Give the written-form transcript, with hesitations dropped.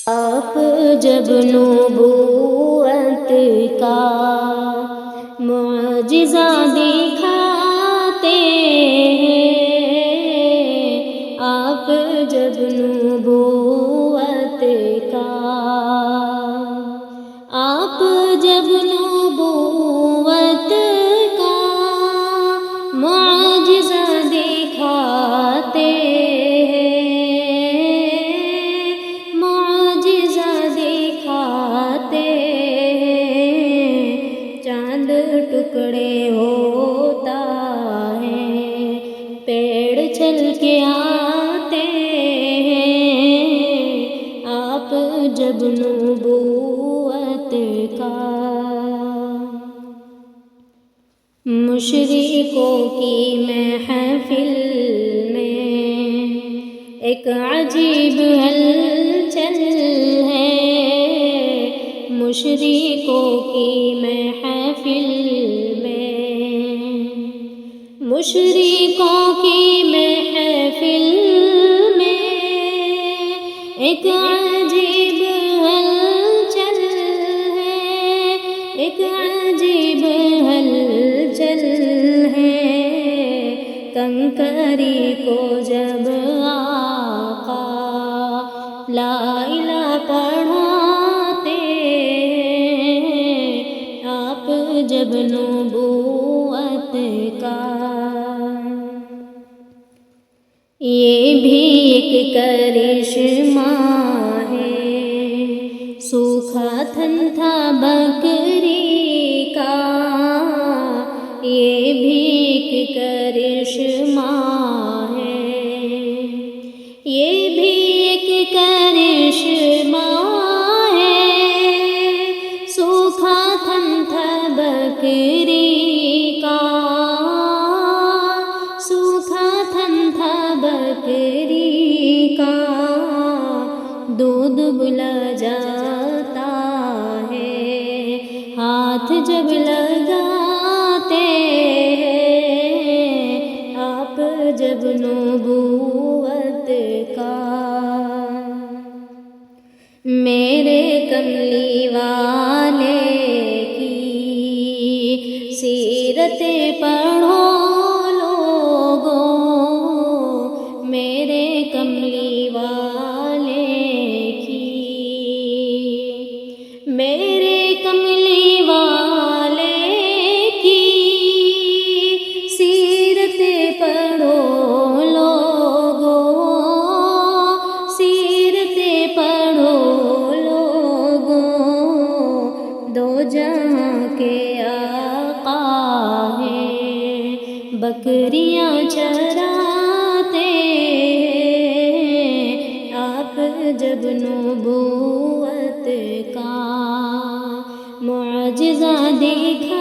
آپ جب نبوت کا معجزہ دکھاتے ہیں، آپ جب نبوت کا آپ جب نبوت کا معجزہ دکھاتے چاند ٹکڑے ہوتا ہے، پیڑ چل کے آتے ہیں، آپ جب نبوت کا مشرکوں کی محفل میں ایک عجیب ہلچل ہے، مشرکوں کی محفل مشرکوں کی محفل میں ایک عجیب ہلچل ہے، ایک عجیب ہلچل ہے، کنکری کو جب آقا لا الہ پڑھاتے ہیں، آپ جب نبوت کا یہ بھی ایک کرشمہ ہے، سوکھا تھن تھا بکری کا، یہ بھی ایک کرشمہ ہے، یہ بھی ایک کرشمہ ہے، سوکھا تھن تھا بکری کا، سوکھا تھن تھا بکری کا، دودھ بلا جاتا ہے، ہاتھ جب لگاتے ہیں، آپ جب نبوت کا میرے کملی والے کی سیرتیں پڑھو لوگوں، میرے کملی والے کی، میرے کملی والے کی سیرتیں پڑھو لوگوں، سیرتیں پڑھو لوگوں، دو جہاں کے آقا ہیں، بکریاں چراتے ہیں، آپ جب نبوت کا معجزہ دکھاتے